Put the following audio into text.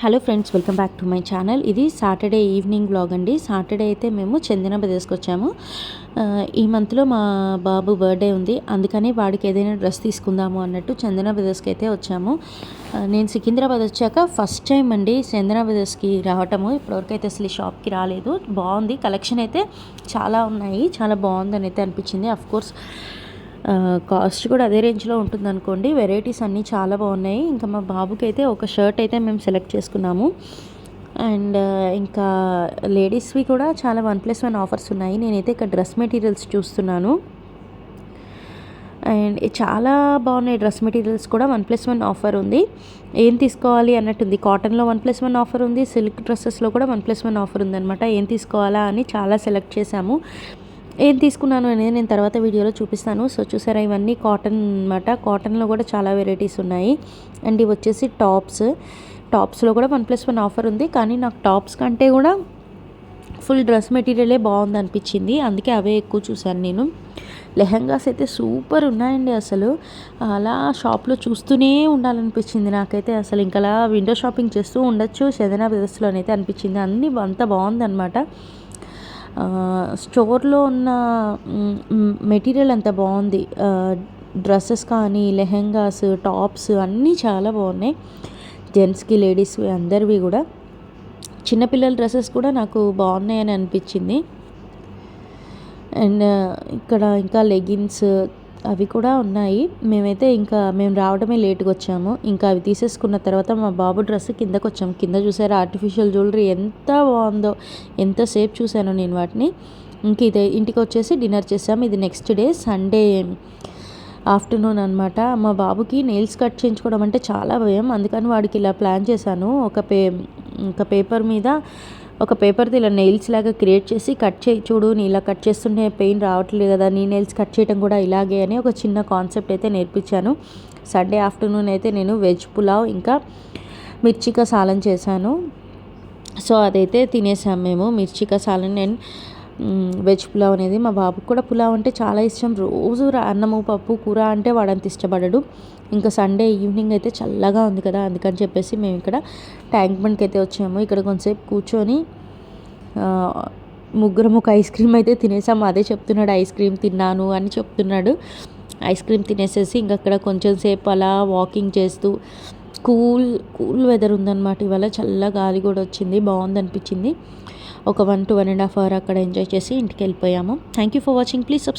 Hello friends, welcome back to my channel. ఇది Saturday evening vlog అండి. Saturday అయితే మేము చందన బ్రదర్స్కి వచ్చాము. ఈ మంత్లో మా బాబు బర్త్డే ఉంది, అందుకని వాడికి ఏదైనా డ్రెస్ తీసుకుందాము అన్నట్టు చందన బ్రదర్స్కి అయితే వచ్చాము. నేను సికింద్రాబాద్ వచ్చాక ఫస్ట్ టైం అండి చందన బ్రదర్స్కి రావటము. ఇప్పటివరకు అయితే అసలు ఈ షాప్కి రాలేదు. బాగుంది, కలెక్షన్ అయితే చాలా ఉన్నాయి, చాలా బాగుందని అయితే అనిపించింది. అఫ్కోర్స్ కాస్ట్ కూడా అదే రేంజ్లో ఉంటుంది అనుకోండి. వెరైటీస్ అన్నీ చాలా బాగున్నాయి. ఇంకా మా బాబుకి అయితే ఒక షర్ట్ అయితే మేము సెలెక్ట్ చేసుకున్నాము. అండ్ ఇంకా లేడీస్వి కూడా చాలా 1+1 ఆఫర్స్ ఉన్నాయి. నేనైతే ఇక్కడ డ్రెస్ మెటీరియల్స్ చూస్తున్నాను. అండ్ చాలా బాగున్నాయి డ్రెస్ మెటీరియల్స్ కూడా. 1+1 ఆఫర్ ఉంది. ఏం తీసుకోవాలి అన్నట్టుంది. కాటన్లో 1+1 ఆఫర్ ఉంది, సిల్క్ డ్రెస్సెస్లో కూడా 1+1 ఆఫర్ ఉందన్నమాట. ఏం తీసుకోవాలా అని చాలా సెలెక్ట్ చేశాము. ఏం తీసుకున్నాను అనేది నేను తర్వాత వీడియోలో చూపిస్తాను. సో చూసారా, ఇవన్నీ కాటన్ అనమాట. కాటన్లో కూడా చాలా వెరైటీస్ ఉన్నాయి. అండ్ ఇవి వచ్చేసి టాప్స్లో కూడా 1+1 ఆఫర్ ఉంది. కానీ నాకు టాప్స్ కంటే కూడా ఫుల్ డ్రెస్ మెటీరియలే బాగుంది అనిపించింది, అందుకే అవే ఎక్కువ చూశాను నేను. లెహంగాస్ అయితే సూపర్ ఉన్నాయండి. అసలు అలా షాప్లో చూస్తూనే ఉండాలనిపించింది నాకైతే. అసలు ఇంకలా విండో షాపింగ్ చేస్తూ ఉండొచ్చు చందన బ్రదర్స్లోనైతే అనిపించింది. అన్నీ అంత బాగుందన్నమాట. స్టోర్లో ఉన్న మెటీరియల్ అంత బాగుంది. డ్రెస్సెస్ కానీ, లెహెంగాస్, టాప్స్ అన్నీ చాలా బాగున్నాయి. జెంట్స్కి, లేడీస్కి అందరివి కూడా. చిన్నపిల్లల డ్రెస్సెస్ కూడా నాకు బాగున్నాయని అనిపించింది. అండ్ ఇక్కడ ఇంకా లెగిన్స్ అవి కూడా ఉన్నాయి. మేము రావడమే లేట్గా వచ్చాము. ఇంకా అవి తీసేసుకున్న తర్వాత మా బాబు డ్రెస్ కిందకు వచ్చాము. కింద చూసారా ఆర్టిఫిషియల్ జ్యువెలరీ ఎంత బాగుందో, ఎంతసేపు చూశాను నేను వాటిని. ఇదే ఇంటికి వచ్చేసి డిన్నర్ చేసాము. ఇది నెక్స్ట్ డే సండే ఆఫ్టర్నూన్ అనమాట. మా బాబుకి నెయిల్స్ కట్ చేయించుకోవడం అంటే చాలా భయం, అందుకని వాడికి ఇలా ప్లాన్ చేశాను. ఒక పేపర్ మీద ఒక పేపర్తో ఇలా నెయిల్స్ లాగా క్రియేట్ చేసి, కట్ చేయి చూడు, నీ ఇలా కట్ చేస్తుంటే పెయిన్ రావట్లేదు కదా, నీ నెయిల్స్ కట్ చేయడం కూడా ఇలాగే అని ఒక చిన్న కాన్సెప్ట్ అయితే నేర్పించాను. సండే ఆఫ్టర్నూన్ అయితే నేను వెజ్ పులావ్ ఇంకా మిర్చికా సాలన్ చేశాను. సో అదైతే తినేసాము మేము. మిర్చికా సాలన్ అండ్ వెజ్ పులావ్ అనేది. మా బాబుకి కూడా పులావ్ అంటే చాలా ఇష్టం. రోజు అన్నము పప్పు కూర అంటే వాడంత ఇష్టపడడు. ఇంకా సండే ఈవినింగ్ అయితే చల్లగా ఉంది కదా, అందుకని చెప్పేసి మేము ఇక్కడ ట్యాంక్ బండ్కి అయితే వచ్చాము. ఇక్కడ కొంతసేపు కూర్చొని ముగ్గురం ఒక ఐస్ క్రీమ్ అయితే తినేసాము. అదే చెప్తున్నాడు, ఐస్ క్రీమ్ తిన్నాను అని చెప్తున్నాడు. ఐస్ క్రీమ్ తినేసేసి ఇంక అక్కడ కొంచెం సేపు అలా వాకింగ్ చేస్తూ, కూల్ వెదర్ ఉందన్నమాట ఇవాళ. చల్ల గాలి కూడా వచ్చింది, బాగుంది అనిపించింది. ఒక 1 to 1.5 అవర్ అక్కడ ఎంజాయ్ చేసి ఇంటికి వెళ్ళిపోయాము. Thank you for watching. Please subscribe.